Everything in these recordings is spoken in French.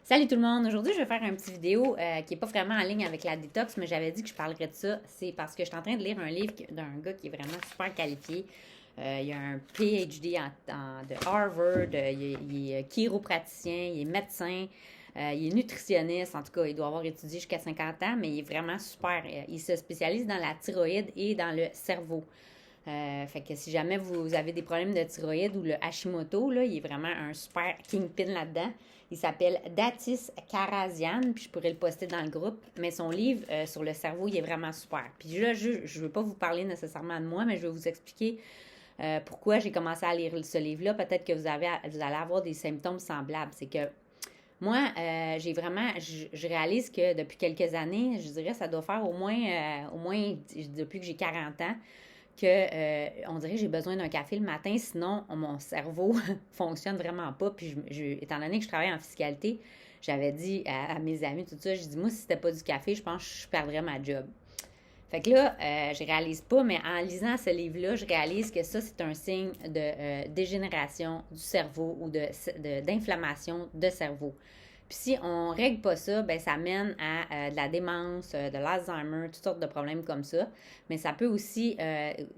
Salut tout le monde! Aujourd'hui, je vais faire une petite vidéo qui n'est pas vraiment en ligne avec la détox, mais j'avais dit que je parlerais de ça. C'est parce que je suis en train de lire un livre d'un gars qui est vraiment super qualifié. Il a un PhD de Harvard, il est chiropraticien, il est médecin, il est nutritionniste. En tout cas, il doit avoir étudié jusqu'à 50 ans, mais il est vraiment super. Il se spécialise dans la thyroïde et dans le cerveau. Fait que si jamais vous avez des problèmes de thyroïde ou le Hashimoto, là, il est vraiment un super kingpin là-dedans. Il s'appelle Datis Karazian, puis je pourrais le poster dans le groupe. Mais son livre sur le cerveau, il est vraiment super. Puis là, je ne veux pas vous parler nécessairement de moi, mais je vais vous expliquer pourquoi j'ai commencé à lire ce livre-là. Peut-être que vous allez avoir des symptômes semblables. C'est que moi, j'ai vraiment, je réalise que depuis quelques années, je dirais, ça doit faire au moins depuis que j'ai 40 ans, que on dirait que j'ai besoin d'un café le matin, sinon mon cerveau fonctionne vraiment pas. Puis étant donné que je travaille en fiscalité, j'avais dit à mes amis tout ça, j'ai dit moi si c'était pas du café, je pense que je perdrais ma job. Fait que là, je réalise pas, mais en lisant ce livre-là, je réalise que ça, c'est un signe de dégénération du cerveau ou d'inflammation de cerveau. Puis si on ne règle pas ça, ben ça mène à de la démence, de l'Alzheimer, toutes sortes de problèmes comme ça. Mais ça peut aussi,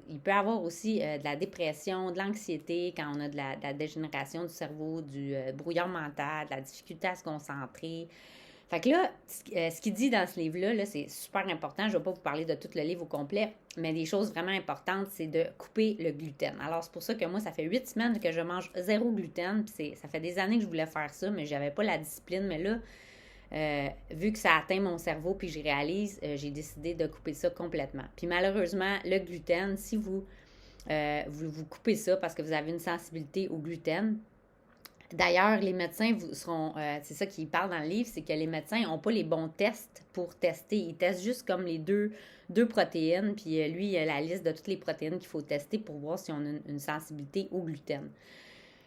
il peut avoir aussi de la dépression, de l'anxiété quand on a de la dégénération du cerveau, du brouillard mental, de la difficulté à se concentrer. Fait que là, ce qu'il dit dans ce livre-là, là, c'est super important. Je ne vais pas vous parler de tout le livre au complet, mais des choses vraiment importantes, c'est de couper le gluten. Alors, c'est pour ça que moi, ça fait 8 semaines que je mange zéro gluten. Puis ça fait des années que je voulais faire ça, mais je n'avais pas la discipline. Mais là, vu que ça atteint mon cerveau, puis je réalise, j'ai décidé de couper ça complètement. Puis malheureusement, le gluten, si vous coupez ça parce que vous avez une sensibilité au gluten, d'ailleurs, les médecins vous seront, c'est ça qu'ils parlent dans le livre, c'est que les médecins n'ont pas les bons tests pour tester. Ils testent juste comme les deux protéines, puis lui, il a la liste de toutes les protéines qu'il faut tester pour voir si on a une sensibilité au gluten.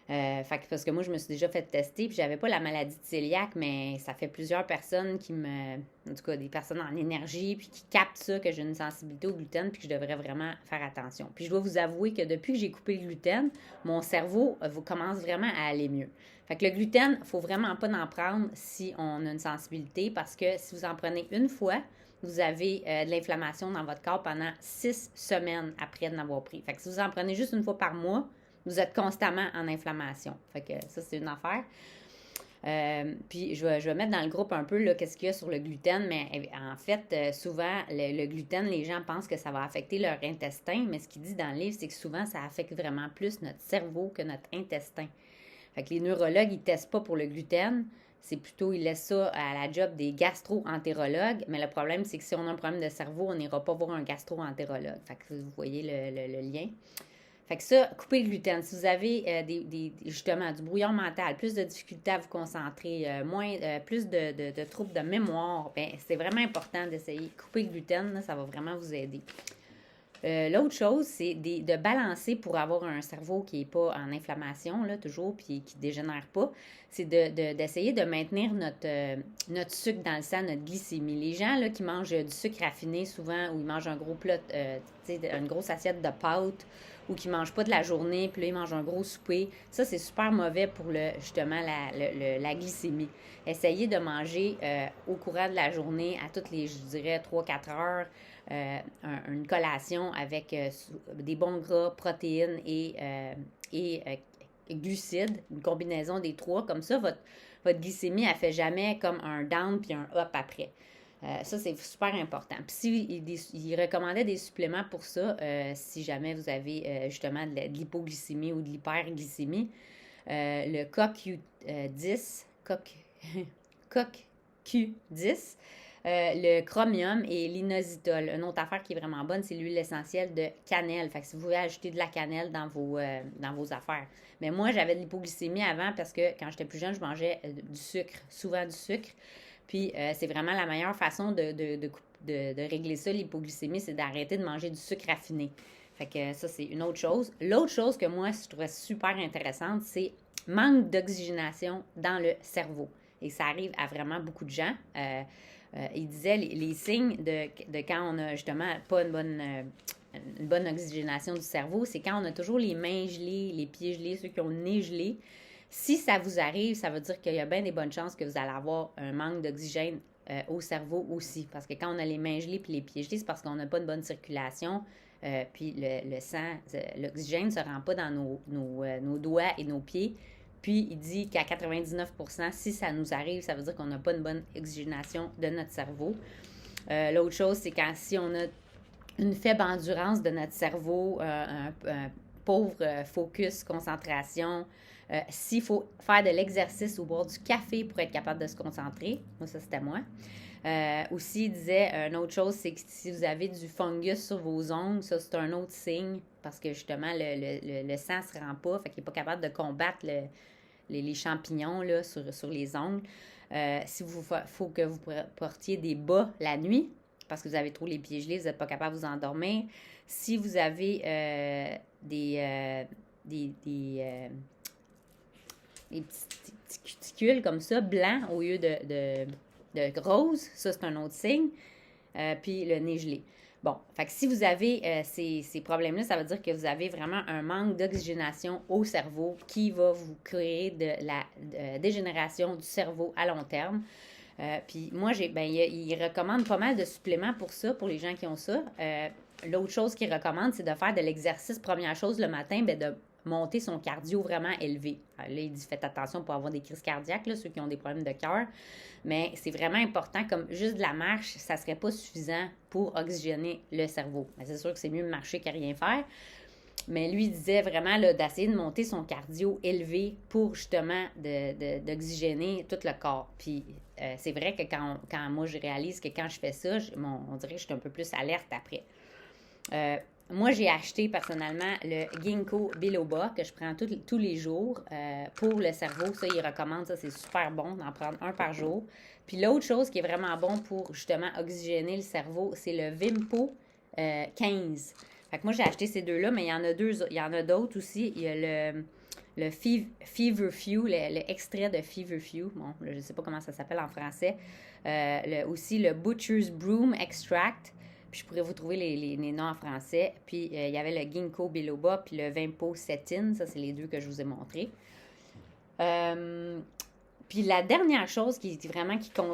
Fait que, parce que moi, je me suis déjà fait tester, puis j'avais pas la maladie de cœliaque, mais ça fait plusieurs personnes en tout cas, des personnes en énergie, puis qui captent ça, que j'ai une sensibilité au gluten, puis que je devrais vraiment faire attention. Puis je dois vous avouer que depuis que j'ai coupé le gluten, mon cerveau commence vraiment à aller mieux. Fait que le gluten, il faut vraiment pas en prendre si on a une sensibilité, parce que si vous en prenez une fois, vous avez de l'inflammation dans votre corps pendant 6 semaines après d'en avoir pris. Fait que si vous en prenez juste une fois par mois, vous êtes constamment en inflammation. Fait que ça, c'est une affaire. Puis je vais mettre dans le groupe un peu là, qu'est-ce qu'il y a sur le gluten, mais en fait, souvent, le gluten, les gens pensent que ça va affecter leur intestin, mais ce qu'il dit dans le livre, c'est que souvent, ça affecte vraiment plus notre cerveau que notre intestin. Fait que les neurologues, ils ne testent pas pour le gluten, c'est plutôt, ils laissent ça à la job des gastro-entérologues, mais le problème, c'est que si on a un problème de cerveau, on n'ira pas voir un gastro-entérologue. Fait que vous voyez le lien. Fait que ça, couper le gluten. Si vous avez justement du brouillon mental, plus de difficultés à vous concentrer, plus de troubles de mémoire, ben, c'est vraiment important d'essayer. Couper le gluten, là, ça va vraiment vous aider. L'autre chose, c'est de balancer pour avoir un cerveau qui n'est pas en inflammation, là, toujours, puis qui ne dégénère pas. C'est d'essayer de maintenir notre sucre dans le sang, notre glycémie. Les gens là, qui mangent du sucre raffiné souvent, ou ils mangent un gros plat, une grosse assiette de pâtes, ou qui ne mangent pas de la journée, puis là, ils mangent un gros souper, ça, c'est super mauvais pour justement la glycémie. Essayez de manger au courant de la journée, à toutes les, je dirais, 3-4 heures, une collation avec des bons gras, protéines et glucides, une combinaison des trois. Comme ça, votre glycémie, elle ne fait jamais comme un down puis un up après. Ça, c'est super important. Puis il recommandait des suppléments pour ça, si jamais vous avez justement de l'hypoglycémie ou de l'hyperglycémie. Le CoQ10, CoQ10, le chromium et l'inositol. Une autre affaire qui est vraiment bonne, c'est l'huile essentielle de cannelle. Fait que si vous voulez ajouter de la cannelle dans vos affaires. Mais moi, j'avais de l'hypoglycémie avant parce que quand j'étais plus jeune, je mangeais du sucre, souvent du sucre. Puis c'est vraiment la meilleure façon de régler ça, l'hypoglycémie, c'est d'arrêter de manger du sucre raffiné. Fait que ça, c'est une autre chose. L'autre chose que moi, je trouvais super intéressante, c'est manque d'oxygénation dans le cerveau. Et ça arrive à vraiment beaucoup de gens. Il disait les signes de quand on a justement pas une bonne oxygénation du cerveau, c'est quand on a toujours les mains gelées, les pieds gelés, ceux qui ont le nez gelé. Si ça vous arrive, ça veut dire qu'il y a bien des bonnes chances que vous allez avoir un manque d'oxygène au cerveau aussi. Parce que quand on a les mains gelées puis les pieds gelés, c'est parce qu'on n'a pas une bonne circulation. Puis le sang, l'oxygène ne se rend pas dans nos doigts et nos pieds. Puis il dit qu'à 99%, si ça nous arrive, ça veut dire qu'on n'a pas une bonne oxygénation de notre cerveau. L'autre chose, c'est quand si on a une faible endurance de notre cerveau, un pauvre focus, concentration, s'il faut faire de l'exercice ou boire du café pour être capable de se concentrer, moi ça c'était moi. Aussi, il disait, une autre chose, c'est que si vous avez du fungus sur vos ongles, ça c'est un autre signe, parce que justement, le sang ne se rend pas, fait qu'il n'est pas capable de combattre les champignons là, sur les ongles. Si vous faut que vous portiez des bas la nuit, parce que vous avez trop les pieds gelés, vous n'êtes pas capable de vous endormir. Si vous avez des petits cuticules comme ça, blancs au lieu de rose, ça c'est un autre signe. Puis le nez gelé. Bon, fait que si vous avez ces problèmes-là, ça veut dire que vous avez vraiment un manque d'oxygénation au cerveau qui va vous créer de la dégénération du cerveau à long terme. Puis moi, il recommande pas mal de suppléments pour ça, pour les gens qui ont ça. L'autre chose qu'il recommande, c'est de faire de l'exercice, première chose le matin, de monter son cardio vraiment élevé. Là, il dit faites attention pour avoir des crises cardiaques, là, ceux qui ont des problèmes de cœur. Mais c'est vraiment important, comme juste de la marche, ça ne serait pas suffisant pour oxygéner le cerveau. Mais c'est sûr que c'est mieux de marcher qu'à rien faire. Mais lui, il disait vraiment là, d'essayer de monter son cardio élevé pour justement d'oxygéner tout le corps. Puis c'est vrai que quand moi je réalise que quand je fais ça, on dirait que je suis un peu plus alerte après. Moi, j'ai acheté personnellement le Ginkgo biloba que je prends tous les jours pour le cerveau. Ça, il recommande, ça, c'est super bon d'en prendre un par jour. Puis l'autre chose qui est vraiment bon pour justement oxygéner le cerveau, c'est le Vimpo 15. Fait que moi, j'ai acheté ces deux-là, mais il y en a il y en a d'autres aussi. Il y a le Feverfew, l'extrait de Feverfew. Bon, je ne sais pas comment ça s'appelle en français. Aussi le Butcher's Broom Extract. Puis je pourrais vous trouver les noms en français. Puis il y avait le Ginkgo biloba puis le Vimpo Cetin. Ça, c'est les deux que je vous ai montrés. Puis la dernière chose qui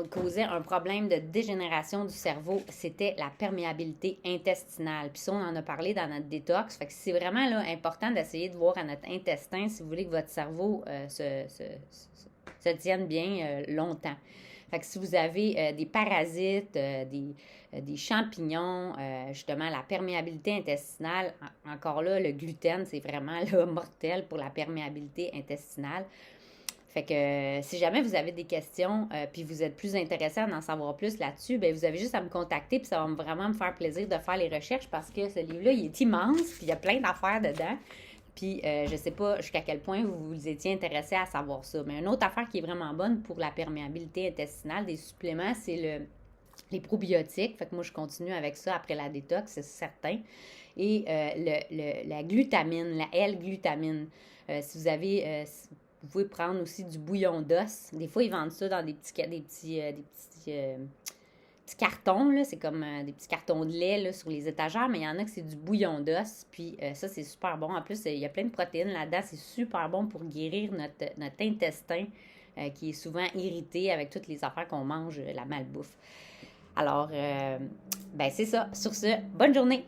causait un problème de dégénération du cerveau, c'était la perméabilité intestinale. Puis ça, on en a parlé dans notre détox. Fait que c'est vraiment là, important d'essayer de voir à notre intestin si vous voulez que votre cerveau se tienne bien longtemps. Fait que si vous avez des parasites, des champignons, justement, la perméabilité intestinale, encore là, le gluten, c'est vraiment là, mortel pour la perméabilité intestinale. Fait que si jamais vous avez des questions puis vous êtes plus intéressé à en savoir plus là-dessus, bien, vous avez juste à me contacter puis ça va vraiment me faire plaisir de faire les recherches parce que ce livre-là, il est immense puis il y a plein d'affaires dedans. Puis je sais pas jusqu'à quel point vous étiez intéressé à savoir ça. Mais une autre affaire qui est vraiment bonne pour la perméabilité intestinale des suppléments, c'est les probiotiques. Fait que moi, je continue avec ça après la détox, c'est certain. Et la glutamine, la L-glutamine. Si vous avez... vous pouvez prendre aussi du bouillon d'os. Des fois, ils vendent ça dans des petits cartons. Là. C'est comme des petits cartons de lait là, sur les étagères, mais il y en a que c'est du bouillon d'os. Puis ça, c'est super bon. En plus, il y a plein de protéines là-dedans. C'est super bon pour guérir notre intestin qui est souvent irrité avec toutes les affaires qu'on mange, la malbouffe. Alors, c'est ça. Sur ce, bonne journée!